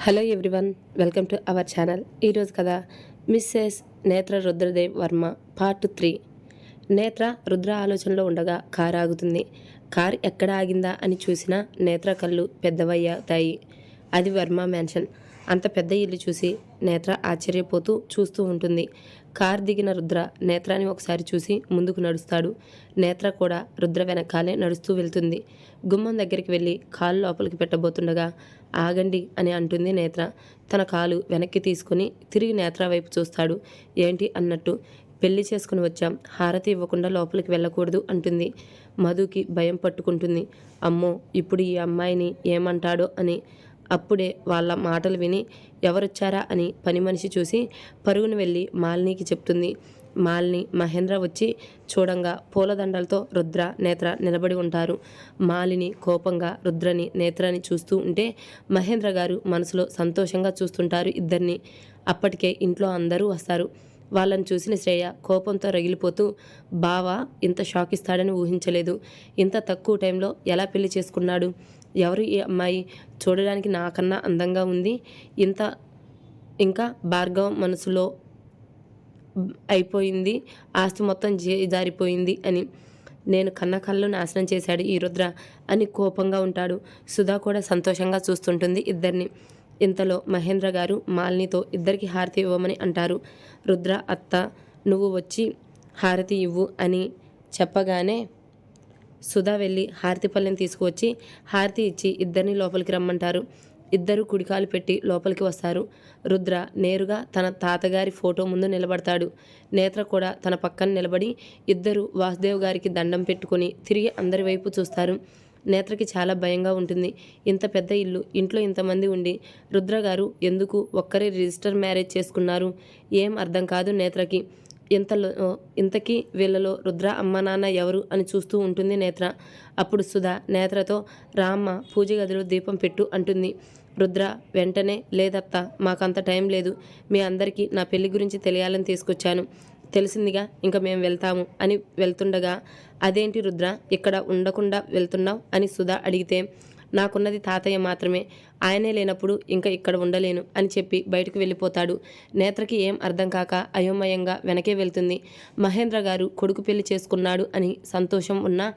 Hello everyone, welcome to our channel. ఈరోజు కథ missus Netra Rudradev Varma part 3. నేత్ర రుద్ర ఆలోచనలో ఉండగా కారు ఆగుతుంది. కారు ఎక్కడ ఆగిందా అని చూసిన నేత్ర కళ్ళు పెద్దవయ్యాయి. అది వర్మ మ్యాన్షన్. అంత పెద్ద ఇల్లు చూసి నేత్ర ఆశ్చర్యపోతూ చూస్తూ ఉంటుంది. కారు దిగిన రుద్ర నేత్రాని ఒకసారి చూసి ముందుకు నడుస్తాడు. నేత్ర కూడా రుద్ర వెనకాలే నడుస్తూ వెళ్తుంది. గుమ్మం దగ్గరికి వెళ్ళి కాలు లోపలికి పెట్టబోతుండగా ఆగండి అని అంటుంది నేత్ర. తన కాలు వెనక్కి తీసుకుని తిరిగి నేత్ర వైపు చూస్తాడు. ఏంటి అన్నట్టు. పెళ్లి చేసుకుని వచ్చాం, హారతి ఇవ్వకుండా లోపలికి వెళ్ళకూడదు అంటుంది. మధుకి భయం పట్టుకుంటుంది. అమ్మో, ఇప్పుడు ఈ అమ్మాయిని ఏమంటాడో అని. అప్పుడే వాళ్ళ మాటలు విని ఎవరొచ్చారా అని పని మనిషి చూసి పరుగున వెళ్ళి మాలినికి చెప్తుంది. మాలిని మహేంద్ర వచ్చి చూడంగా పూలదండలతో రుద్ర నేత్ర నిలబడి ఉంటారు. మాలిని కోపంగా రుద్రని నేత్రని చూస్తూ ఉంటే మహేంద్ర గారు మనసులో సంతోషంగా చూస్తుంటారు ఇద్దరిని. అప్పటికే ఇంట్లో అందరూ వస్తారు. వాళ్ళని చూసిన శ్రేయ కోపంతో రగిలిపోతూ, బావా ఇంత షాక్ ఇస్తాడని ఊహించలేదు. ఇంత తక్కువ టైంలో ఎలా పెళ్లి చేసుకున్నాడు? ఎవరు ఈ అమ్మాయి? చూడడానికి నాకన్నా అందంగా ఉంది. ఇంకా భార్గవ మనసులో అయిపోయింది. ఆస్తి మొత్తం జారిపోయింది అని. నేను కన్న కళ్ళు నాశనం చేశాడు ఈ రుద్ర అని కోపంగా ఉంటాడు. సుధా కూడా సంతోషంగా చూస్తుంటుంది ఇద్దరిని. ఇంతలో మహేంద్ర గారు మాలినితో ఇద్దరికి హారతి ఇవ్వమని అంటారు. రుద్ర అత్త నువ్వు వచ్చి హారతి ఇవ్వు అని చెప్పగానే సుధా వెళ్ళి హారతి పళ్ళెం తీసుకువచ్చి హారతి ఇచ్చి ఇద్దరిని లోపలికి రమ్మంటారు. ఇద్దరు కుడికాలు పెట్టి లోపలికి వస్తారు. రుద్ర నేరుగా తన తాతగారి ఫోటో ముందు నిలబడతాడు. నేత్ర కూడా తన పక్కన నిలబడి ఇద్దరు వాసుదేవ్ గారికి దండం పెట్టుకొని తిరిగి అందరి వైపు చూస్తారు. నేత్రకి చాలా భయంగా ఉంటుంది. ఇంత పెద్ద ఇల్లు, ఇంట్లో ఇంతమంది ఉండి రుద్ర గారు ఎందుకు ఒక్కరే రిజిస్టర్ మ్యారేజ్ చేసుకున్నారు? ఏం అర్థం కాదు నేత్రకి. ఇంతకీ వీళ్ళలో రుద్ర అమ్మ నాన్న ఎవరు అని చూస్తూ ఉంటుంది నేత్ర. అప్పుడు సుధా నేత్రతో రామ్మ పూజ గదిలో దీపం పెట్టు అంటుంది. రుద్ర వెంటనే లేదత్తా, మాకంత టైం లేదు. మీ అందరికీ నా పెళ్లి గురించి తెలియాలని తీసుకొచ్చాను. తెలిసిందిగా ఇంకా మేము వెళ్తాము అని వెళ్తుండగా, అదేంటి రుద్ర ఇక్కడ ఉండకుండా వెళ్తున్నావు అని సుధా అడిగితే, నాకున్నది తాతయ్య మాత్రమే, ఆయనే లేనప్పుడు ఇంకా ఇక్కడ ఉండలేను అని చెప్పి బయటకు వెళ్ళిపోతాడు. నేత్రకి ఏం అర్థం కాక అయోమయంగా వెనకే వెళ్తుంది. మహేంద్ర గారు కొడుకు పెళ్లి చేసుకున్నాడు అని సంతోషం ఉన్నా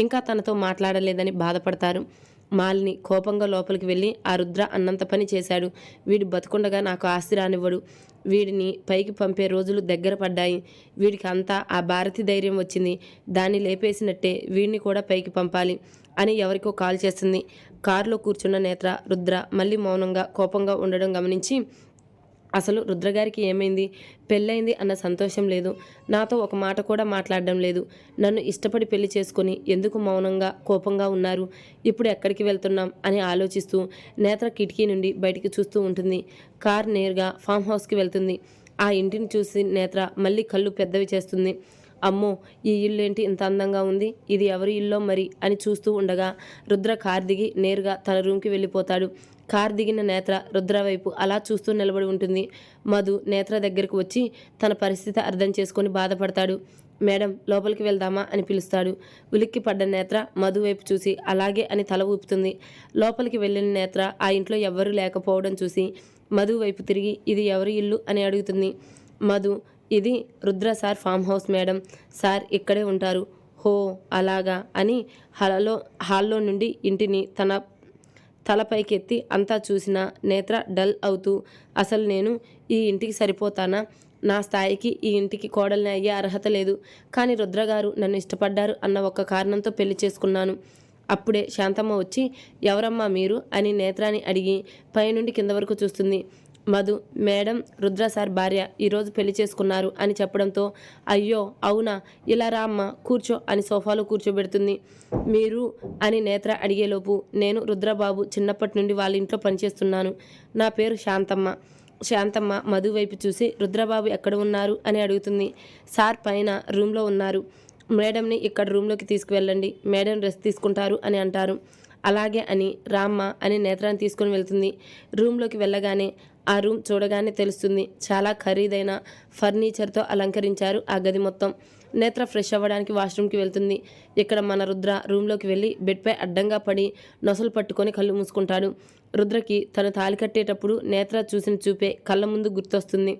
ఇంకా తనతో మాట్లాడలేదని బాధపడతారు. మాలిని కోపంగా లోపలికి వెళ్ళి ఆ రుద్ర అన్నంత పని చేశాడు. వీడు బతుకుండగా నాకు ఆస్తి రానివ్వడు. వీడిని పైకి పంపే రోజులు దగ్గర పడ్డాయి. వీడికి అంతా ఆ భారతి ధైర్యం వచ్చింది. దాన్ని లేపేసినట్టే వీడిని కూడా పైకి పంపాలి అని ఎవరికో కాల్ చేస్తుంది. కారులో కూర్చున్న నేత్ర రుద్ర మళ్ళీ మౌనంగా కోపంగా ఉండడం గమనించి, అసలు రుద్రగారికి ఏమైంది? పెళ్ళైంది అన్న సంతోషం లేదు. నాతో ఒక మాట కూడా మాట్లాడడం లేదు. నన్ను ఇష్టపడి పెళ్లి చేసుకొని ఎందుకు మౌనంగా కోపంగా ఉన్నారు? ఇప్పుడు ఎక్కడికి వెళ్తున్నాం అని ఆలోచిస్తూ నేత్ర కిటికీ నుండి బయటికి చూస్తూ ఉంటుంది. కార్ నేరుగా ఫామ్ హౌస్కి వెళ్తుంది. ఆ ఇంటిని చూసి నేత్ర మళ్ళీ కళ్ళు పెద్దవి చేస్తుంది. అమ్మో, ఈ ఇల్లు ఏంటి ఇంత అందంగా ఉంది? ఇది ఎవరి ఇల్లో మరి అని చూస్తూ ఉండగా రుద్ర కార్ దిగి నేరుగా తన రూమ్కి వెళ్ళిపోతాడు. కార్ దిగిన నేత్ర రుద్ర వైపు అలా చూస్తూ నిలబడి ఉంటుంది. మధు నేత్ర దగ్గరకు వచ్చి తన పరిస్థితి అర్థం చేసుకొని బాధపడతాడు. మేడం లోపలికి వెళ్దామా అని పిలుస్తాడు. ఉలిక్కి పడ్డ నేత్ర మధు వైపు చూసి అలాగే అని తల ఊపుతుంది. లోపలికి వెళ్ళిన నేత్ర ఆ ఇంట్లో ఎవ్వరూ లేకపోవడం చూసి మధు వైపు తిరిగి ఇది ఎవరి ఇల్లు అని అడుగుతుంది. మధు, ఇది Rudra sir farm house madam. Sir ఇక్కడే ఉంటారు. హో అలాగా అని హాల్లో నుండి ఇంటిని తన తలపైకెత్తి అంతా చూసిన నేత్ర డల్ అవుతూ, అసలు నేను ఈ ఇంటికి సరిపోతానా? నా స్థాయికి ఈ ఇంటికి కోడల్ని అయ్యే అర్హత లేదు. కానీ రుద్రగారు నన్ను ఇష్టపడ్డారు అన్న ఒక్క కారణంతో పెళ్లి చేసుకున్నాను. అప్పుడే శాంతమ్మ వచ్చి ఎవరమ్మా మీరు అని నేత్రాన్ని అడిగి పైనుండి కింద వరకు చూస్తుంది. మధు, మేడం రుద్ర సార్ భార్య ఈరోజు పెళ్లి చేసుకున్నారు అని చెప్పడంతో, అయ్యో అవునా, ఇలా రా అమ్మ కూర్చో అని సోఫాలో కూర్చోబెడుతుంది. మీరు అని నేత్ర అడిగేలోపు, నేను రుద్రబాబు చిన్నప్పటి నుండి వాళ్ళ ఇంట్లో పనిచేస్తున్నాను. నా పేరు శాంతమ్మ. శాంతమ్మ మధు వైపు చూసి రుద్రబాబు ఎక్కడ ఉన్నారు అని అడుగుతుంది. సార్ పైన రూమ్లో ఉన్నారు. మేడంని ఇక్కడ రూమ్లోకి తీసుకువెళ్ళండి, మేడం రెస్ట్ తీసుకుంటారు అని అంటారు. అలాగే అని రామ్మ అని నేత్రాన్ని తీసుకొని వెళ్తుంది. రూమ్లోకి వెళ్ళగానే ఆ రూమ్ చూడగానే తెలుస్తుంది. చాలా ఖరీదైన ఫర్నిచర్తో అలంకరించారు ఆ గది మొత్తం. నేత్ర ఫ్రెష్ అవ్వడానికి వాష్రూమ్కి వెళ్తుంది. ఇక్కడ మన రుద్ర రూమ్లోకి వెళ్ళి బెడ్పై అడ్డంగా పడి నొసలు పట్టుకొని కళ్ళు మూసుకుంటాడు. రుద్రకి తను తాళి కట్టేటప్పుడు నేత్ర చూసిన చూపే కళ్ళ ముందు గుర్తొస్తుంది.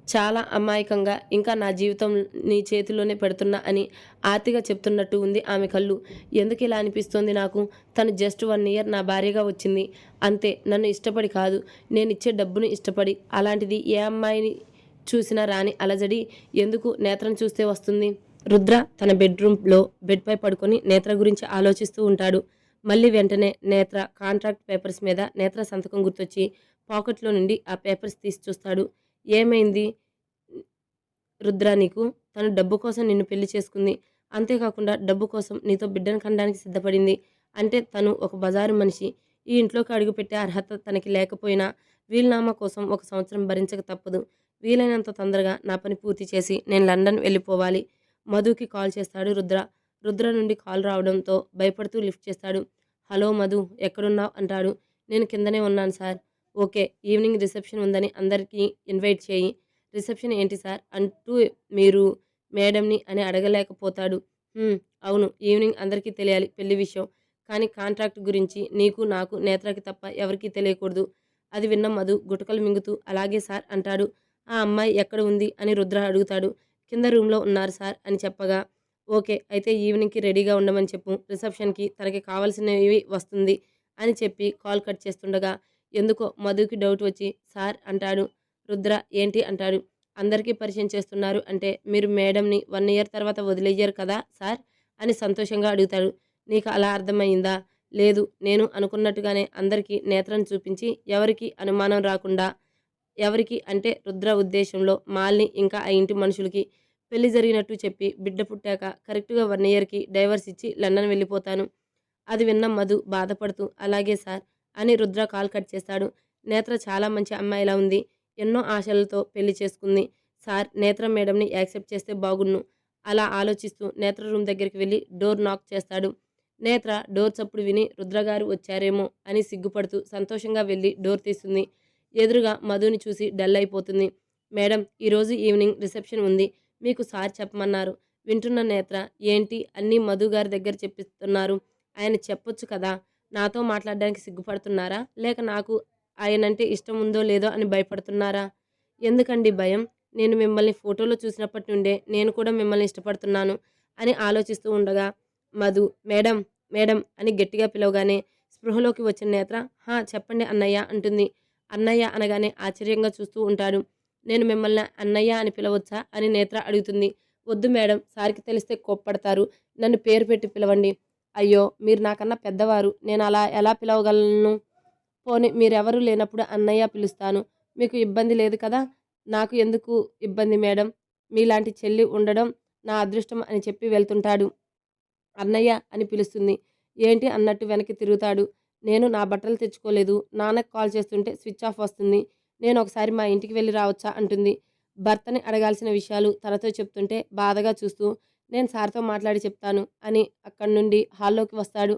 చాలా అమాయకంగా ఇంకా నా జీవితం నీ చేతిలోనే పెడుతున్నా అని ఆర్తిగా చెప్తున్నట్టు ఉంది ఆమె కళ్ళు. ఎందుకు ఇలా అనిపిస్తోంది నాకు? తను జస్ట్ 1 ఇయర్ నా భార్యగా వచ్చింది అంతే. నన్ను ఇష్టపడి కాదు, నేను ఇచ్చే డబ్బును ఇష్టపడి. అలాంటిది ఏ అమ్మాయిని చూసినా రాని అలజడి ఎందుకు నేత్రం చూస్తే వస్తుంది? రుద్ర తన బెడ్రూమ్లో బెడ్పై పడుకొని నేత్ర గురించి ఆలోచిస్తూ ఉంటాడు. మళ్ళీ వెంటనే నేత్ర కాంట్రాక్ట్ పేపర్స్ మీద నేత్ర సంతకం గుర్తొచ్చి పాకెట్లో నుండి ఆ పేపర్స్ తీసి చూస్తాడు. ఏమైంది రుద్ర నీకు? తను డబ్బు కోసం నిన్ను పెళ్లి చేసుకుంది. అంతేకాకుండా డబ్బు కోసం నీతో బిడ్డను కనడానికి సిద్ధపడింది. అంటే తను ఒక బజారు మనిషి. ఈ ఇంట్లోకి అడుగుపెట్టే అర్హత తనకి లేకపోయినా వీలునామా కోసం 1 సంవత్సరం భరించక తప్పదు. వీలైనంత తొందరగా నా పని పూర్తి చేసి నేను లండన్ వెళ్ళిపోవాలి. మధుకి కాల్ చేస్తాడు రుద్ర. రుద్ర నుండి కాల్ రావడంతో భయపడుతూ లిఫ్ట్ చేస్తాడు. హలో మధు, ఎక్కడున్నావు అంటాడు. నేను కిందనే ఉన్నాను సార్. ఓకే, ఈవినింగ్ రిసెప్షన్ ఉందని అందరికీ ఇన్వైట్ చేయి. రిసెప్షన్ ఏంటి సార్ అంటూ మీరు మేడంని అని అడగలేకపోతాడు. అవును, ఈవినింగ్ అందరికీ తెలియాలి పెళ్లి విషయం. కానీ కాంట్రాక్ట్ గురించి నీకు నాకు నేత్రకి తప్ప ఎవరికీ తెలియకూడదు. అది విన్న మధు గుటకలు మింగుతూ అలాగే సార్ అంటాడు. ఆ అమ్మాయి ఎక్కడ ఉంది అని రుద్ర అడుగుతాడు. కింద రూమ్లో ఉన్నారు సార్ అని చెప్పగా ఓకే, అయితే ఈవినింగ్కి రెడీగా ఉండమని చెప్పు. రిసెప్షన్కి తనకి కావాల్సినవి వస్తుంది అని చెప్పి కాల్ కట్ చేస్తుండగా ఎందుకో మధుకి డౌట్ వచ్చి సార్ అంటాడు. రుద్ర ఏంటి అంటాడు. అందరికీ పరిచయం చేస్తున్నారు అంటే మీరు మేడంని 1 ఇయర్ తర్వాత వదిలేయ్యారు కదా సార్ అని సంతోషంగా అడుగుతాడు. నీకు అలా అర్థమైందా? లేదు, నేను అనుకున్నట్టుగానే అందరికీ నేత్రం చూపించి ఎవరికి అనుమానం రాకుండా, ఎవరికి అంటే రుద్ర ఉద్దేశంలో మాల్ని ఇంకా ఆ ఇంటి మనుషులకి పెళ్లి జరిగినట్టు చెప్పి బిడ్డ పుట్టాక కరెక్ట్గా 1 ఇయర్కి డైవర్స్ ఇచ్చి లండన్ వెళ్ళిపోతాను. అది విన్న మధు బాధపడుతూ అలాగే సార్ అని రుద్ర కాల్ కట్ చేస్తాడు. నేత్ర చాలా మంచి అమ్మాయిలా ఉంది. ఎన్నో ఆశలతో పెళ్లి చేసుకుంది. సార్ నేత్ర మేడంని యాక్సెప్ట్ చేస్తే బాగున్ను. అలా ఆలోచిస్తూ నేత్ర రూమ్ దగ్గరికి వెళ్ళి డోర్ నాక్ చేస్తాడు. నేత్ర డోర్ చప్పుడు విని రుద్రగారు వచ్చారేమో అని సిగ్గుపడుతూ సంతోషంగా వెళ్ళి డోర్ తీస్తుంది. ఎదురుగా మధుని చూసి డల్ అయిపోతుంది. మేడం, ఈరోజు ఈవినింగ్ రిసెప్షన్ ఉంది. మీకు సార్ చెప్పమన్నారు. వింటున్న నేత్ర ఏంటి అన్నీ మధు గారి దగ్గర చెప్పిస్తున్నారు. ఆయన చెప్పొచ్చు కదా. నాతో మాట్లాడడానికి సిగ్గుపడుతున్నారా? లేక నాకు ఆయనంటే ఇష్టం ఉందో లేదో అని భయపడుతున్నారా? ఎందుకండి భయం? నేను మిమ్మల్ని ఫోటోలో చూసినప్పటి నుండే నేను కూడా మిమ్మల్ని ఇష్టపడుతున్నాను అని ఆలోచిస్తూ ఉండగా మధు మేడం మేడం అని గట్టిగా పిలవగానే స్పృహలోకి వచ్చిన నేత్ర చెప్పండి అన్నయ్య అంటుంది. అన్నయ్య అనగానే ఆశ్చర్యంగా చూస్తూ ఉంటాడు. నేను మిమ్మల్ని అన్నయ్య అని పిలవచ్చా అని నేత్ర అడుగుతుంది. వద్దు మేడం, సార్కి తెలిస్తే కోప్పడతారు. నన్ను పేరు పెట్టి పిలవండి. అయ్యో, మీరు నాకన్నా పెద్దవారు, నేను అలా ఎలా పిలవగలను? పోనీ మీరెవరూ లేనప్పుడు అన్నయ్య పిలుస్తాను. మీకు ఇబ్బంది లేదు కదా? నాకు ఎందుకు ఇబ్బంది మేడం? మీలాంటి చెల్లి ఉండడం నా అదృష్టం అని చెప్పి వెళ్తుంటాడు. అన్నయ్య అని పిలుస్తుంది. ఏంటి అన్నట్టు వెనక్కి తిరుగుతాడు. నేను నా బట్టలు తెచ్చుకోలేదు. నాన్నకు కాల్ చేస్తుంటే స్విచ్ ఆఫ్ వస్తుంది. నేను ఒకసారి మా ఇంటికి వెళ్ళి రావచ్చా అంటుంది. భర్తని అడగాల్సిన విషయాలు తనతో చెప్తుంటే బాధగా చూస్తూ నేను సార్తో మాట్లాడి చెప్తాను అని అక్కడి నుండి హాల్లోకి వస్తాడు.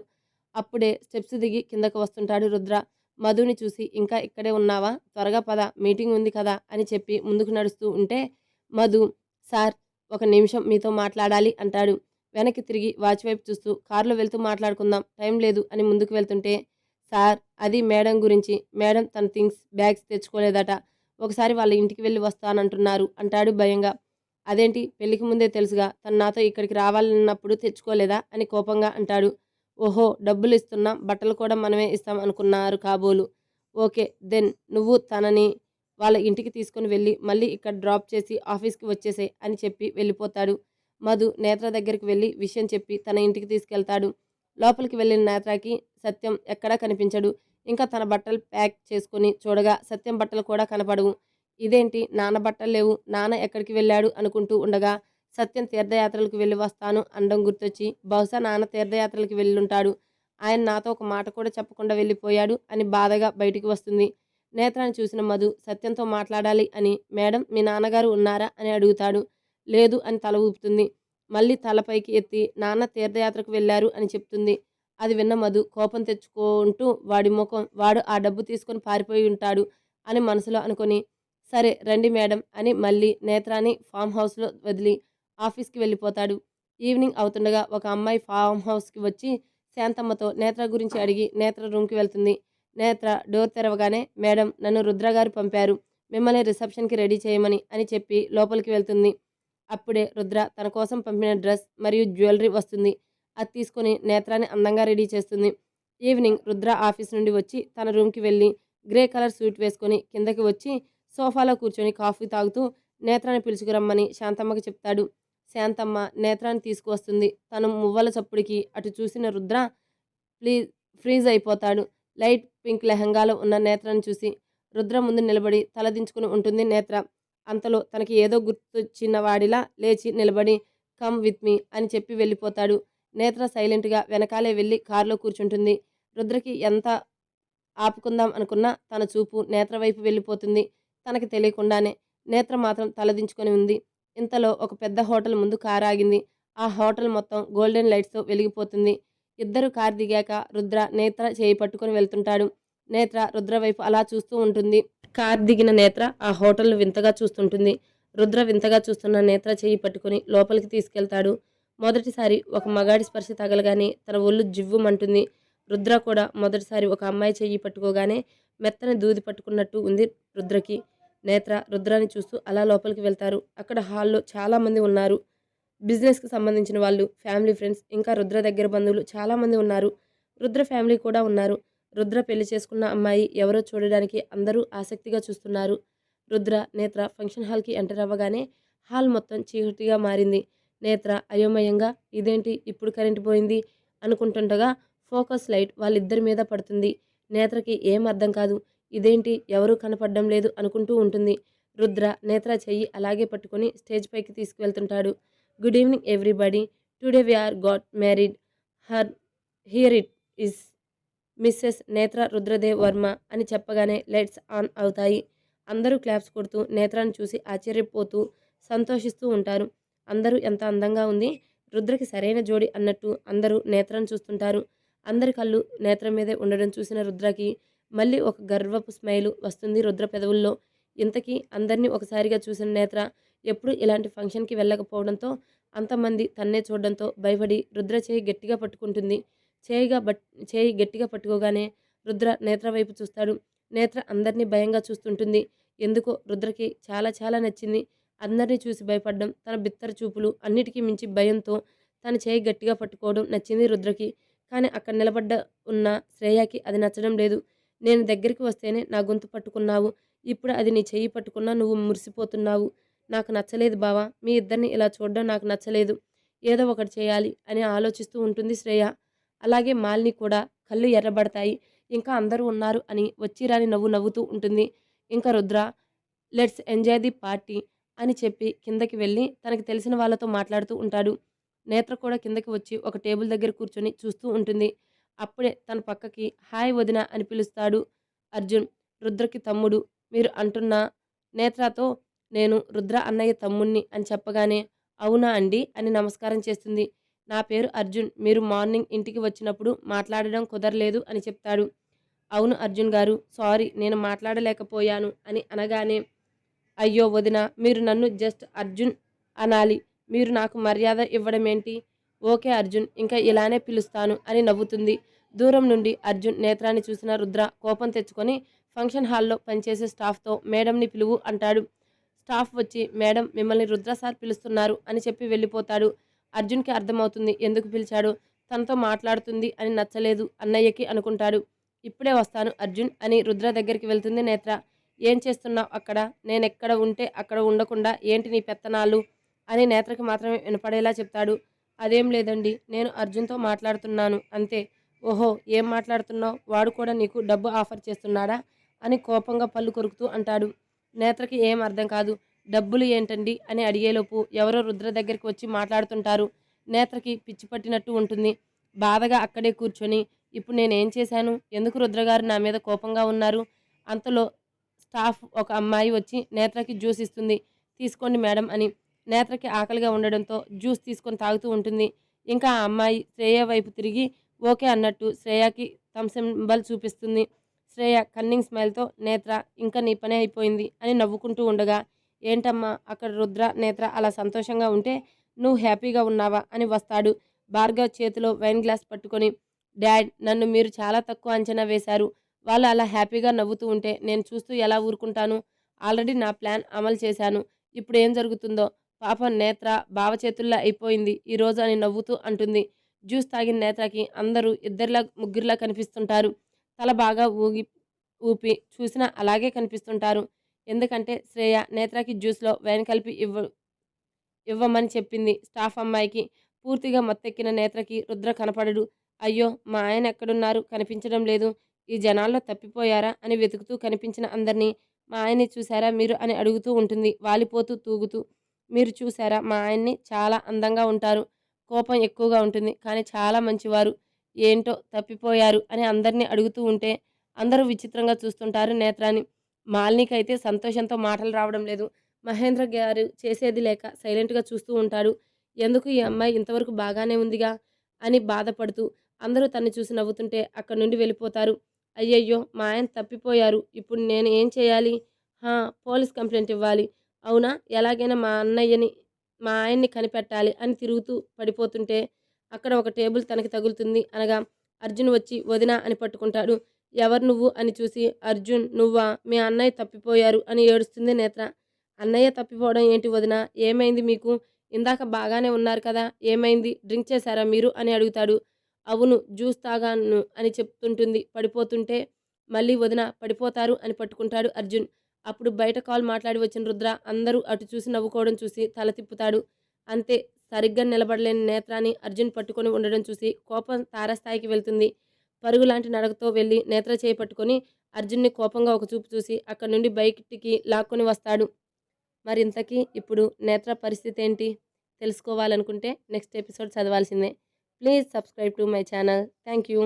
అప్పుడే స్టెప్స్ దిగి కిందకు వస్తుంటాడు రుద్ర. మధుని చూసి ఇంకా ఇక్కడే ఉన్నావా? త్వరగా పద, మీటింగ్ ఉంది కదా అని చెప్పి ముందుకు నడుస్తూ ఉంటే మధు సార్ 1 నిమిషం మీతో మాట్లాడాలి అంటాడు. వెనక్కి తిరిగి వాచ్ వైపు చూస్తూ కారులో వెళ్తూ మాట్లాడుకుందాం, టైం లేదు అని ముందుకు వెళ్తుంటే సార్ అది మేడం గురించి. మేడం తన థింగ్స్ బ్యాగ్స్ తెచ్చుకోలేదట. ఒకసారి వాళ్ళ ఇంటికి వెళ్ళి వస్తానంటున్నారు అంటాడు భయంగా. అదేంటి, పెళ్లికి ముందే తెలుసుగా. తను నాతో ఇక్కడికి రావాలన్నప్పుడు తెచ్చుకోలేదా అని కోపంగా అంటాడు. ఓహో, డబ్బులు ఇస్తున్నాం, బట్టలు కూడా మనమే ఇస్తాం అనుకున్నారు కాబోలు. ఓకే దెన్ నువ్వు తనని వాళ్ళ ఇంటికి తీసుకుని వెళ్ళి మళ్ళీ ఇక్కడ డ్రాప్ చేసి ఆఫీస్కి వచ్చేసే అని చెప్పి వెళ్ళిపోతాడు. మధు నేత్ర దగ్గరికి వెళ్ళి విషయం చెప్పి తన ఇంటికి తీసుకెళ్తాడు. లోపలికి వెళ్ళిన నేత్రకి సత్యం ఎక్కడా కనిపించడు. ఇంకా తన బట్టలు ప్యాక్ చేసుకుని చూడగా సత్యం బట్టలు కూడా కనపడవు. ఇదేంటి, నాన్న బట్టలు లేవు, నాన్న ఎక్కడికి వెళ్ళాడు అనుకుంటూ ఉండగా సత్యం తీర్థయాత్రలకు వెళ్ళి వస్తాను అనడం గుర్తొచ్చి బహుశా నాన్న తీర్థయాత్రలకు వెళ్ళుంటాడు. ఆయన నాతో ఒక మాట కూడా చెప్పకుండా వెళ్ళిపోయాడు అని బాధగా బయటికి వస్తుంది. నేత్రాన్ని చూసిన మధు సత్యంతో మాట్లాడాలి అని మేడం మీ నాన్నగారు ఉన్నారా అని అడుగుతాడు. లేదు అని తల ఊపుతుంది. మళ్ళీ తలపైకి ఎత్తి నాన్న తీర్థయాత్రకు వెళ్ళారు అని చెప్తుంది. అది విన్న మధు కోపం తెచ్చుకుంటూ వాడు ఆ డబ్బు తీసుకొని పారిపోయి ఉంటాడు అని మనసులో అనుకొని, సరే రండి మేడం అని మళ్ళీ నేత్రాని ఫామ్ హౌస్లో వదిలి ఆఫీస్కి వెళ్ళిపోతాడు. ఈవినింగ్ అవుతుండగా ఒక అమ్మాయి ఫామ్ హౌస్కి వచ్చి శాంతమ్మతో నేత్ర గురించి అడిగి నేత్ర రూమ్కి వెళ్తుంది. నేత్ర డోర్ తెరవగానే, మేడం నన్ను రుద్రగారు పంపారు మిమ్మల్ని రిసెప్షన్కి రెడీ చేయమని అని చెప్పి లోపలికి వెళ్తుంది. అప్పుడే రుద్ర తన కోసం పంపిన డ్రెస్ మరియు జ్యువెలరీ వస్తుంది. అది తీసుకుని నేత్రాన్ని అందంగా రెడీ చేస్తుంది. ఈవినింగ్ రుద్ర ఆఫీస్ నుండి వచ్చి తన రూమ్కి వెళ్ళి గ్రే కలర్ సూట్ వేసుకొని కిందకి వచ్చి సోఫాలో కూర్చొని కాఫీ తాగుతూ నేత్రాన్ని పిలుచుకురమ్మని శాంతమ్మకి చెప్తాడు. శాంతమ్మ నేత్రాన్ని తీసుకువస్తుంది. తను మువ్వల చప్పుడికి అటు చూసిన రుద్ర ప్లీజ్ ఫ్రీజ్ అయిపోతాడు. లైట్ పింక్ లెహంగాలో ఉన్న నేత్రాన్ని చూసి రుద్ర ముందు నిలబడి తలదించుకుని ఉంటుంది నేత్ర. అంతలో తనకి ఏదో గుర్తొచ్చిన వాడిలా లేచి నిలబడి కమ్ విత్ మీ అని చెప్పి వెళ్ళిపోతాడు. నేత్ర సైలెంట్గా వెనకాలే వెళ్ళి కారులో కూర్చుంటుంది. రుద్రకి ఎంత ఆపుకుందాం అనుకున్నా తన చూపు నేత్ర వైపు వెళ్ళిపోతుంది. తనకి తెలియకుండానే నేత్ర మాత్రం తలదించుకొని ఉంది. ఇంతలో ఒక పెద్ద హోటల్ ముందు కారు ఆగింది. ఆ హోటల్ మొత్తం గోల్డెన్ లైట్స్తో వెలిగిపోతుంది. ఇద్దరు కారు దిగాక రుద్ర నేత్ర చేయి పట్టుకొని వెళ్తుంటాడు. నేత్ర రుద్ర వైపు అలా చూస్తూ ఉంటుంది. కారు దిగిన నేత్ర ఆ హోటల్ను వింతగా చూస్తుంటుంది. రుద్ర వింతగా చూస్తున్న నేత్ర చేయి పట్టుకుని లోపలికి తీసుకెళ్తాడు. మొదటిసారి ఒక మగాడి స్పర్శ తగలగానే తన ఒళ్ళు జివ్వుమంటుంది. రుద్ర కూడా మొదటిసారి ఒక అమ్మాయి చెయ్యి పట్టుకోగానే మెత్తని దూది పట్టుకున్నట్టు ఉంది రుద్రకి. నేత్ర రుద్రాని చూస్తూ అలా లోపలికి వెళ్తారు. అక్కడ హాల్లో చాలామంది ఉన్నారు. బిజినెస్కి సంబంధించిన వాళ్ళు, ఫ్యామిలీ ఫ్రెండ్స్, ఇంకా రుద్ర దగ్గర బంధువులు చాలామంది ఉన్నారు. రుద్ర ఫ్యామిలీ కూడా ఉన్నారు. రుద్ర పెళ్లి చేసుకున్న అమ్మాయి ఎవరో చూడడానికి అందరూ ఆసక్తిగా చూస్తున్నారు. రుద్ర నేత్ర ఫంక్షన్ హాల్కి ఎంటర్ అవ్వగానే హాల్ మొత్తం చీకటిగా మారింది. నేత్ర అయోమయంగా ఇదేంటి ఇప్పుడు కరెంటు పోయింది అనుకుంటుండగా ఫోకస్ లైట్ వాళ్ళిద్దరి మీద పడుతుంది. నేత్రకి ఏం అర్థం కాదు. ఇదేంటి ఎవరూ కనపడడం లేదు అనుకుంటూ ఉంటుంది. రుద్ర నేత్ర చెయ్యి అలాగే పట్టుకొని స్టేజ్ పైకి తీసుకువెళ్తుంటాడు. Good evening everybody, today we are got married, here it is missus Netra Rudradev Varma అని చెప్పగానే లైట్స్ ఆన్ అవుతాయి. అందరూ క్లాప్స్ కొడుతూ నేత్రాన్ని చూసి ఆశ్చర్యపోతూ సంతోషిస్తూ ఉంటారు. అందరూ ఎంత అందంగా ఉంది, రుద్రకి సరైన జోడి అన్నట్టు అందరూ నేత్రాన్ని చూస్తుంటారు. అందరి కళ్ళు నేత్ర మీదే ఉండడం చూసిన రుద్రకి మళ్ళీ ఒక గర్వపు స్మైలు వస్తుంది రుద్ర పెదవుల్లో. ఇంతకీ అందరినీ ఒకసారిగా చూసిన నేత్ర ఎప్పుడు ఇలాంటి ఫంక్షన్కి వెళ్ళకపోవడంతో అంతమంది తన్నే చూడడంతో భయపడి రుద్ర చేయి గట్టిగా పట్టుకుంటుంది. చేయి గట్టిగా పట్టుకోగానే రుద్ర నేత్ర వైపు చూస్తాడు. నేత్ర అందరినీ భయంగా చూస్తుంటుంది. ఎందుకో రుద్రకి చాలా చాలా నచ్చింది. అందరినీ చూసి భయపడడం, తన బిత్తర చూపులు, అన్నిటికీ మించి భయంతో తన చేయి గట్టిగా పట్టుకోవడం నచ్చింది రుద్రకి. కానీ అక్కడ నిలబడ్డ ఉన్న శ్రేయకి అది నచ్చడం లేదు. నేను దగ్గరికి వస్తేనే నా గొంతు పట్టుకున్నావు, ఇప్పుడు అది నీ చెయ్యి పట్టుకున్నా నువ్వు మురిసిపోతున్నావు. నాకు నచ్చలేదు బావా, మీ ఇద్దరిని ఇలా చూడడం నాకు నచ్చలేదు. ఏదో ఒకటి చేయాలి అని ఆలోచిస్తూ ఉంటుంది శ్రేయ. అలాగే మాలిని కూడా కళ్ళు ఎర్రబడతాయి. ఇంకా అందరూ ఉన్నారు అని వచ్చిరాని నవ్వు నవ్వుతూ ఉంటుంది. ఇంకా Rudra let's enjoy the party అని చెప్పి కిందకి వెళ్ళి తనకి తెలిసిన వాళ్ళతో మాట్లాడుతూ ఉంటాడు. నేత్ర కూడా కిందకి వచ్చి ఒక టేబుల్ దగ్గర కూర్చొని చూస్తూ ఉంటుంది. అప్పుడే తన పక్కకి హాయ్ వదిన అని పిలుస్తాడు అర్జున్, రుద్రకి తమ్ముడు. మీరు అంటున్న నేత్రతో నేను రుద్ర అన్నయ్య తమ్ముణ్ణి అని చెప్పగానే అవునా అండి అని నమస్కారం చేస్తుంది. నా పేరు అర్జున్, మీరు మార్నింగ్ ఇంటికి వచ్చినప్పుడు మాట్లాడడం కుదరలేదు అని చెప్తాడు. అవును అర్జున్ గారు, సారీ నేను మాట్లాడలేకపోయాను అని అనగానే అయ్యో వదిన, మీరు నన్ను జస్ట్ అర్జున్ అనాలి, మీరు నాకు మర్యాద ఇవ్వడమేంటి? ఓకే అర్జున్, ఇంకా ఇలానే పిలుస్తాను అని నవ్వుతుంది. దూరం నుండి అర్జున్ నేత్రాన్ని చూసిన రుద్ర కోపం తెచ్చుకొని ఫంక్షన్ హాల్లో పనిచేసే స్టాఫ్తో మేడంని పిలువు అంటాడు. స్టాఫ్ వచ్చి మేడం మిమ్మల్ని రుద్ర సార్ పిలుస్తున్నారు అని చెప్పి వెళ్ళిపోతాడు. అర్జున్కి అర్థమవుతుంది ఎందుకు పిలిచాడు. తనతో మాట్లాడుతుంది అని నచ్చలేదు అన్నయ్యకి అనుకుంటాడు. ఇప్పుడే వస్తాను అర్జున్ అని రుద్ర దగ్గరికి వెళ్తుంది నేత్ర. ఏం చేస్తున్నావు అక్కడ? నేనెక్కడ ఉంటే అక్కడ ఉండకుండా ఏంటి నీ పెత్తనాలు అని నేత్రకి మాత్రమే వినపడేలా చెప్తాడు. అదేం లేదండి, నేను అర్జున్తో మాట్లాడుతున్నాను అంతే. ఓహో, ఏం మాట్లాడుతున్నావు? వాడు కూడా నీకు డబ్బు ఆఫర్ చేస్తున్నాడా అని కోపంగా పళ్ళు కొరుకుతూ అంటాడు. నేత్రకి ఏం అర్థం కాదు. డబ్బులు ఏంటండి అని అడిగేలోపు ఎవరో రుద్ర దగ్గరికి వచ్చి మాట్లాడుతుంటారు. నేత్రకి పిచ్చి పట్టినట్టు ఉంటుంది. బాధగా అక్కడే కూర్చొని ఇప్పుడు నేనేం చేశాను? ఎందుకు రుద్రగారు నా మీద కోపంగా ఉన్నారు? అంతలో స్టాఫ్ ఒక అమ్మాయి వచ్చి నేత్రకి జ్యూస్ ఇస్తుంది. తీసుకోండి మేడం అని. నేత్రకి ఆకలిగా ఉండడంతో జ్యూస్ తీసుకొని తాగుతూ ఉంటుంది. ఇంకా ఆ అమ్మాయి శ్రేయ వైపు తిరిగి ఓకే అన్నట్టు శ్రేయకి థమ్స్ సింబల్ చూపిస్తుంది. శ్రేయ కన్నింగ్ స్మైల్‌తో నేత్ర ఇంక నీ పని అయిపోయింది అని నవ్వుకుంటూ ఉండగా, ఏంటమ్మా అక్కడ రుద్ర, నేత్ర అలా సంతోషంగా ఉంటే నువ్వు హ్యాపీగా ఉన్నావా అని వస్తాడు. భార్గవ్ చేతిలో వైన్ గ్లాస్ పట్టుకొని, డాడ్ నన్ను మీరు చాలా తక్కువ అంచనా వేశారు. వాళ్ళు అలా హ్యాపీగా నవ్వుతూ ఉంటే నేను చూస్తూ ఎలా ఊరుకుంటాను? ఆల్రెడీ నా ప్లాన్ అమలు చేశాను. ఇప్పుడేం జరుగుతుందో పాపం నేత్ర బావ చేతుల్లో అయిపోయింది ఈరోజు అని నవ్వుతూ అంటుంది. జ్యూస్ తాగిన నేత్రకి అందరూ ఇద్దరిలా ముగ్గురిలా కనిపిస్తుంటారు. తల బాగా ఊపి చూసినా అలాగే కనిపిస్తుంటారు. ఎందుకంటే శ్రేయ నేత్రకి జ్యూస్‌లో వైన్ కలిపి ఇవ్వమని చెప్పింది స్టాఫ్ అమ్మాయికి. పూర్తిగా మత్తెక్కిన నేత్రకి రుద్ర కనపడడు. అయ్యో! మా ఆయన ఎక్కడున్నారు? కనిపించడం లేదు. ఈ జనాల్లో తప్పిపోయారా? అని వెతుకుతూ కనిపించిన అందరినీ మా ఆయన్ని చూసారా మీరు? అని అడుగుతూ ఉంటుంది వాలిపోతూ, తూగుతూ. మీరు చూసారా మా ఆయన్ని చాలా అందంగా ఉంటారు. కోపం ఎక్కువగా ఉంటుంది. కానీ చాలా మంచివారు. ఏంటో తప్పిపోయారు అని అందరినీ అడుగుతూ ఉంటే అందరూ విచిత్రంగా చూస్తుంటారు నేత్రాని. మాలినికైతే సంతోషంతో మాటలు రావడం లేదు. మహేంద్ర గారు చేసేది లేక సైలెంట్‌గా చూస్తూ ఉంటాడు. ఎందుకు ఈ అమ్మాయి ఇంతవరకు బాగానే ఉందిగా అని బాధపడుతూ అందరూ తన్ని చూసి నవ్వుతుంటే అక్కడి నుండి వెళ్ళిపోతారు. అయ్యయ్యో! మా ఆయన తప్పిపోయారు. ఇప్పుడు నేను ఏం చేయాలి? హా! పోలీస్ కంప్లెయింట్ ఇవ్వాలి. అవునా? ఎలాగైనా మా ఆయన్ని కనిపెట్టాలి అని తిరుగుతూ పడిపోతుంటే అక్కడ ఒక టేబుల్ తనకి తగులుతుంది. అనగా అర్జున్ వచ్చి వదినా అని పట్టుకుంటాడు. ఎవరు నువ్వు అని చూసి అర్జున్ నువ్వా? మీ అన్నయ్య తప్పిపోయారు అని ఏడుస్తుంది నేత్ర. అన్నయ్య తప్పిపోవడం ఏంటి వదినా? ఏమైంది మీకు? ఇందాక బాగానే ఉన్నారు కదా! ఏమైంది? డ్రింక్ చేశారా మీరు? అని అడుగుతాడు. అవును జ్యూస్ తాగాను అని చెప్తుంటుంది పడిపోతుంటే. మళ్ళీ వదిన పడిపోతారు అని పట్టుకుంటాడు అర్జున్. అప్పుడు బయట కాల్ మాట్లాడి వచ్చిన రుద్ర అందరూ అటు చూసి నవ్వుకోవడం చూసి తల తిప్పుతాడు. అంతే సరిగ్గా నిలబడలేని నేత్రాన్ని అర్జున్ పట్టుకొని ఉండడం చూసి కోపం తారస్థాయికి వెళ్తుంది. పరుగులాంటి నడకతో వెళ్ళి నేత్ర చేయి పట్టుకొని అర్జున్ని కోపంగా ఒక చూపు చూసి అక్కడి నుండి బయటికి లాక్కొని వస్తాడు. మరింతకీ ఇప్పుడు నేత్ర పరిస్థితి ఏంటి? తెలుసుకోవాలనుకుంటే నెక్స్ట్ ఎపిసోడ్ చదవాల్సిందే. Please subscribe to my channel. Thank you.